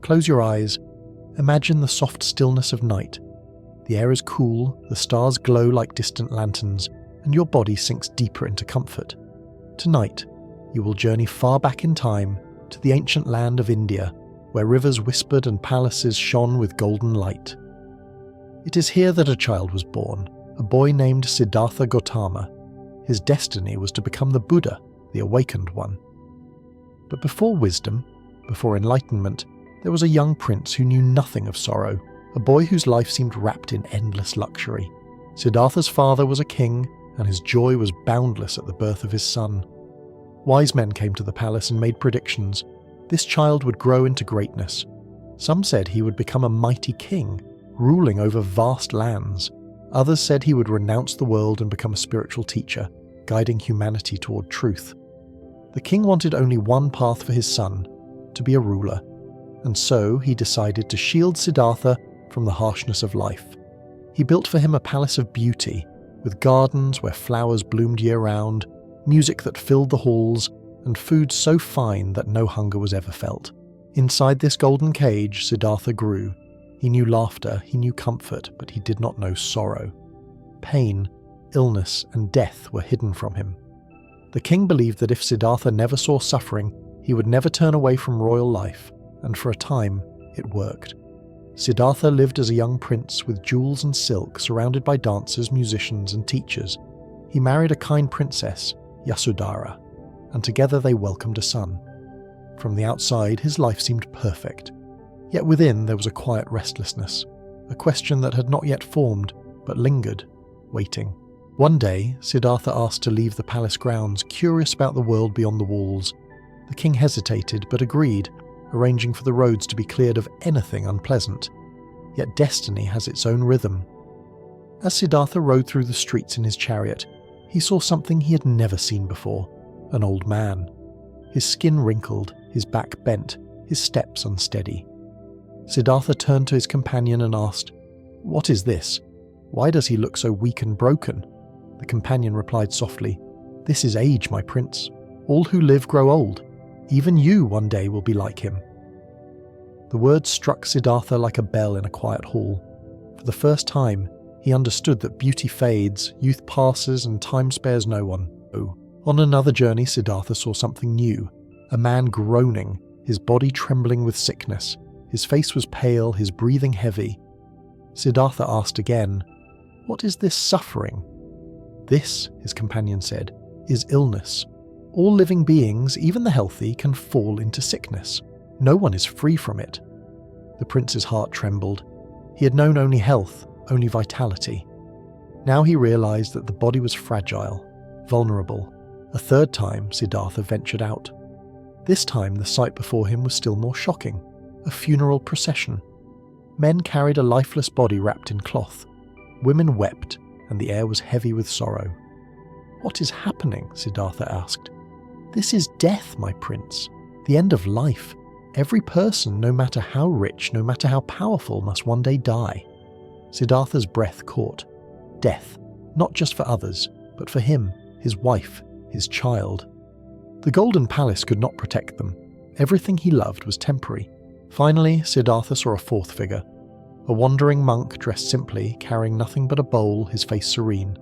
Close your eyes. Imagine the soft stillness of night. The air is cool, the stars glow like distant lanterns, and your body sinks deeper into comfort. Tonight, you will journey far back in time to the ancient land of India, where rivers whispered and palaces shone with golden light. It is here that a child was born, a boy named Siddhartha Gautama. His destiny was to become the Buddha, the awakened one. But before wisdom, before enlightenment, there was a young prince who knew nothing of sorrow, a boy whose life seemed wrapped in endless luxury. Siddhartha's father was a king, and his joy was boundless at the birth of his son. Wise men came to the palace and made predictions. This child would grow into greatness. Some said he would become a mighty king, ruling over vast lands. Others said he would renounce the world and become a spiritual teacher, guiding humanity toward truth. The king wanted only one path for his son, to be a ruler, and so he decided to shield Siddhartha from the harshness of life. He built for him a palace of beauty, with gardens where flowers bloomed year-round, music that filled the halls, and food so fine that no hunger was ever felt. Inside this golden cage, Siddhartha grew. He knew laughter, he knew comfort, but he did not know sorrow. Pain, illness, and death were hidden from him. The king believed that if Siddhartha never saw suffering, he would never turn away from royal life, and for a time, it worked. Siddhartha lived as a young prince with jewels and silk, surrounded by dancers, musicians, and teachers. He married a kind princess, Yasodhara, and together they welcomed a son. From the outside, his life seemed perfect. Yet within there was a quiet restlessness, a question that had not yet formed, but lingered, waiting. One day, Siddhartha asked to leave the palace grounds, curious about the world beyond the walls. The king hesitated, but agreed, arranging for the roads to be cleared of anything unpleasant. Yet destiny has its own rhythm. As Siddhartha rode through the streets in his chariot, he saw something he had never seen before, an old man. His skin wrinkled, his back bent, his steps unsteady. Siddhartha turned to his companion and asked, "What is this? Why does he look so weak and broken?" The companion replied softly, "This is age, my prince. All who live grow old. Even you one day will be like him." The words struck Siddhartha like a bell in a quiet hall. For the first time, he understood that beauty fades, youth passes, and time spares no one. On another journey, Siddhartha saw something new, a man groaning, his body trembling with sickness. His face was pale, his breathing heavy. Siddhartha asked again, "What is this suffering?" "This," his companion said, "is illness. All living beings, even the healthy, can fall into sickness. No one is free from it." The prince's heart trembled. He had known only health, only vitality. Now he realized that the body was fragile, vulnerable. A third time, Siddhartha ventured out. This time, the sight before him was still more shocking. A funeral procession. Men carried a lifeless body wrapped in cloth. Women wept, and the air was heavy with sorrow. "What is happening?" Siddhartha asked. "This is death, my prince. The end of life. Every person, no matter how rich, no matter how powerful, must one day die." Siddhartha's breath caught. Death, not just for others, but for him, his wife, his child. The golden palace could not protect them. Everything he loved was temporary. Finally, Siddhartha saw a fourth figure. A wandering monk dressed simply, carrying nothing but a bowl, his face serene.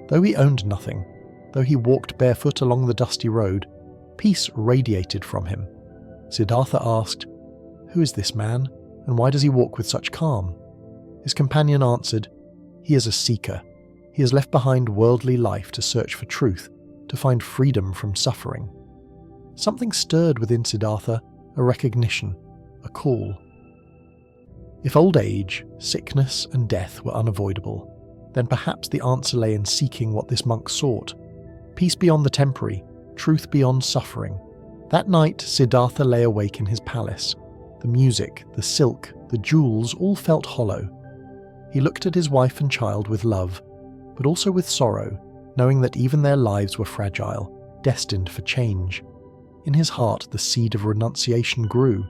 Though he owned nothing, though he walked barefoot along the dusty road, peace radiated from him. Siddhartha asked, "Who is this man, and why does he walk with such calm?" His companion answered, "He is a seeker. He has left behind worldly life to search for truth, to find freedom from suffering." Something stirred within Siddhartha, a recognition, a call. If old age, sickness, and death were unavoidable, then perhaps the answer lay in seeking what this monk sought. Peace beyond the temporary, truth beyond suffering. That night, Siddhartha lay awake in his palace. The music, the silk, the jewels all felt hollow. He looked at his wife and child with love, but also with sorrow, knowing that even their lives were fragile, destined for change. In his heart, the seed of renunciation grew.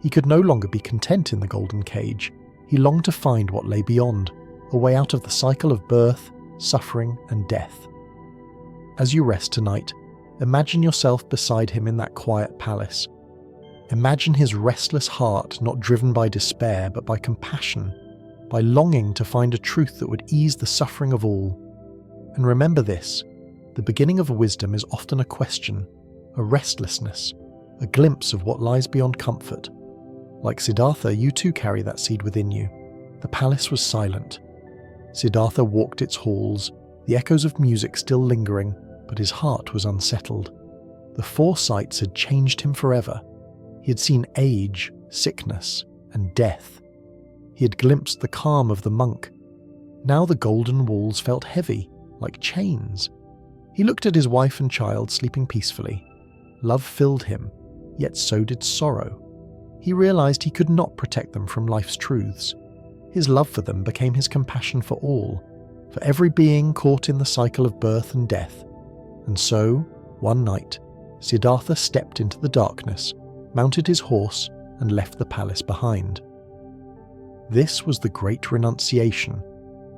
He could no longer be content in the golden cage. He longed to find what lay beyond, a way out of the cycle of birth, suffering, and death. As you rest tonight, imagine yourself beside him in that quiet palace. Imagine his restless heart not driven by despair but by compassion, by longing to find a truth that would ease the suffering of all. And remember this, the beginning of wisdom is often a question, a restlessness, a glimpse of what lies beyond comfort. Like Siddhartha, you too carry that seed within you. The palace was silent. Siddhartha walked its halls, the echoes of music still lingering, but his heart was unsettled. The four sights had changed him forever. He had seen age, sickness, and death. He had glimpsed the calm of the monk. Now the golden walls felt heavy, like chains. He looked at his wife and child sleeping peacefully. Love filled him, yet so did sorrow. He realized he could not protect them from life's truths. His love for them became his compassion for all, for every being caught in the cycle of birth and death. And so, one night, Siddhartha stepped into the darkness, mounted his horse, and left the palace behind. This was the great renunciation,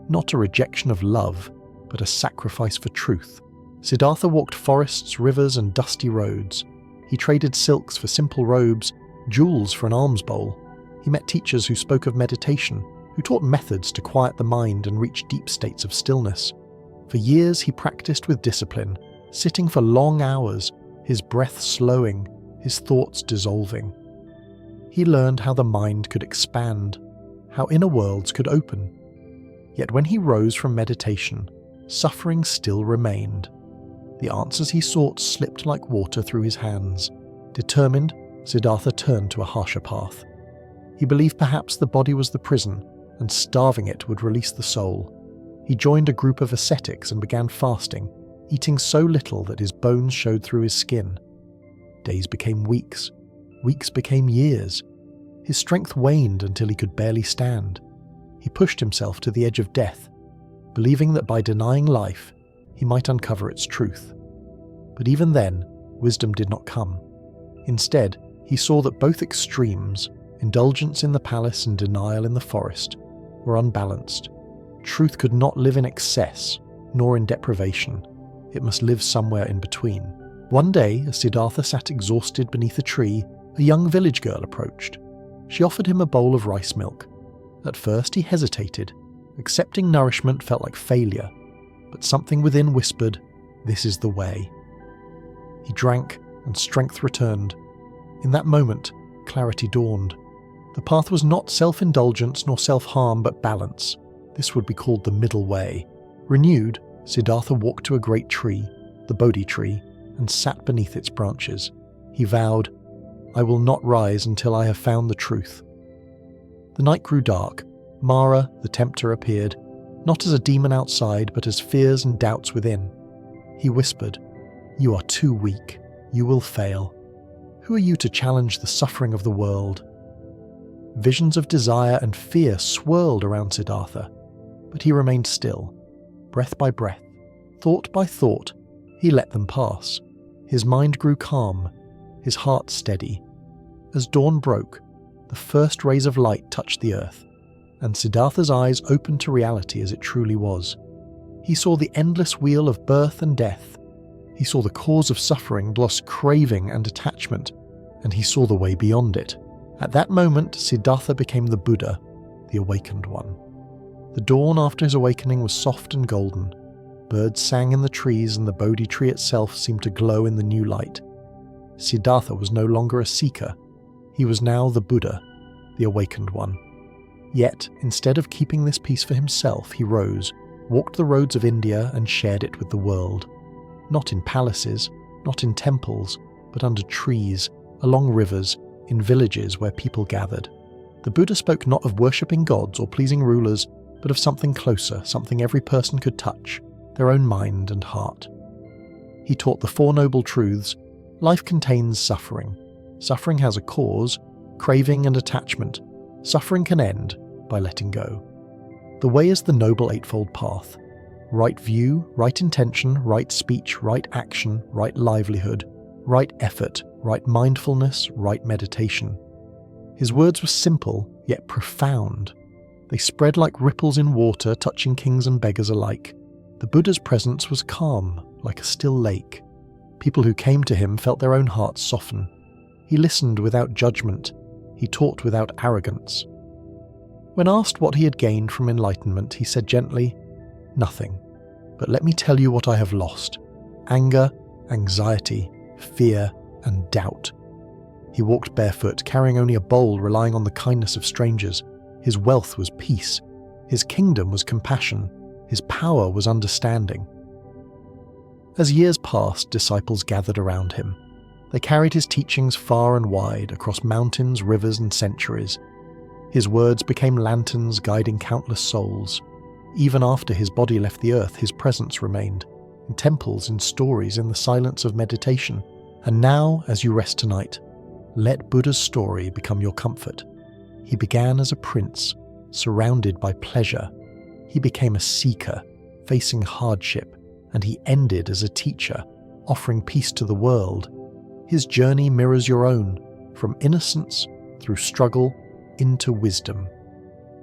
not a rejection of love, but a sacrifice for truth. Siddhartha walked forests, rivers, and dusty roads. He traded silks for simple robes, jewels for an alms bowl. He met teachers who spoke of meditation, who taught methods to quiet the mind and reach deep states of stillness. For years he practiced with discipline, sitting for long hours, his breath slowing, his thoughts dissolving. He learned how the mind could expand, how inner worlds could open. Yet when he rose from meditation, suffering still remained. The answers he sought slipped like water through his hands. Determined, Siddhartha turned to a harsher path. He believed perhaps the body was the prison, and starving it would release the soul. He joined a group of ascetics and began fasting, eating so little that his bones showed through his skin. Days became weeks. Weeks became years. His strength waned until he could barely stand. He pushed himself to the edge of death, believing that by denying life, he might uncover its truth. But even then, wisdom did not come. Instead, he saw that both extremes, indulgence in the palace and denial in the forest, were unbalanced. Truth could not live in excess, nor in deprivation. It must live somewhere in between. One day, as Siddhartha sat exhausted beneath a tree, a young village girl approached. She offered him a bowl of rice milk. At first he hesitated. Accepting nourishment felt like failure, but something within whispered, "This is the way." He drank, and strength returned. In that moment, clarity dawned. The path was not self-indulgence nor self-harm, but balance. This would be called the middle way. Renewed, Siddhartha walked to a great tree, the Bodhi tree, and sat beneath its branches. He vowed, "I will not rise until I have found the truth." The night grew dark. Mara, the tempter, appeared, not as a demon outside, but as fears and doubts within. He whispered, "You are too weak. You will fail. Who are you to challenge the suffering of the world?" Visions of desire and fear swirled around Siddhartha, but he remained still. Breath by breath, thought by thought, he let them pass. His mind grew calm, his heart steady. As dawn broke, the first rays of light touched the earth, and Siddhartha's eyes opened to reality as it truly was. He saw the endless wheel of birth and death. He saw the cause of suffering, plus craving and attachment, and he saw the way beyond it. At that moment, Siddhartha became the Buddha, the awakened one. The dawn after his awakening was soft and golden. Birds sang in the trees, and the Bodhi tree itself seemed to glow in the new light. Siddhartha was no longer a seeker. He was now the Buddha, the awakened one. Yet, instead of keeping this peace for himself, he rose, walked the roads of India, and shared it with the world. Not in palaces, not in temples, but under trees, along rivers, in villages where people gathered. The Buddha spoke not of worshipping gods or pleasing rulers, but of something closer, something every person could touch, their own mind and heart. He taught the Four Noble Truths. Life contains suffering. Suffering has a cause, craving and attachment. Suffering can end by letting go. The way is the Noble Eightfold Path. Right view, right intention, right speech, right action, right livelihood, right effort, right mindfulness, right meditation. His words were simple, yet profound. They spread like ripples in water, touching kings and beggars alike. The Buddha's presence was calm, like a still lake. People who came to him felt their own hearts soften. He listened without judgment. He taught without arrogance. When asked what he had gained from enlightenment, he said gently, "Nothing. But let me tell you what I have lost: anger, anxiety, fear, and doubt." He walked barefoot, carrying only a bowl, relying on the kindness of strangers. His wealth was peace. His kingdom was compassion. His power was understanding. As years passed, disciples gathered around him. They carried his teachings far and wide, across mountains, rivers, and centuries. His words became lanterns guiding countless souls. Even after his body left the earth, his presence remained, in temples, in stories, in the silence of meditation. And now, as you rest tonight, let Buddha's story become your comfort. He began as a prince, surrounded by pleasure. He became a seeker, facing hardship, and he ended as a teacher, offering peace to the world. His journey mirrors your own, from innocence, through struggle, into wisdom.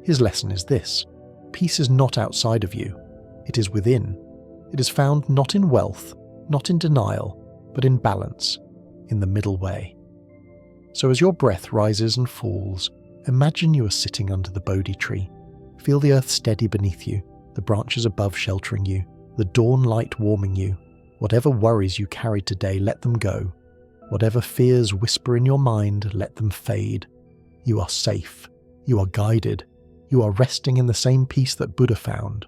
His lesson is this: peace is not outside of you, it is within. It is found not in wealth, not in denial, but in balance, in the middle way. So as your breath rises and falls, imagine you are sitting under the Bodhi tree. Feel the earth steady beneath you, the branches above sheltering you, the dawn light warming you. Whatever worries you carried today, let them go. Whatever fears whisper in your mind, let them fade. You are safe. You are guided. You are resting in the same peace that Buddha found.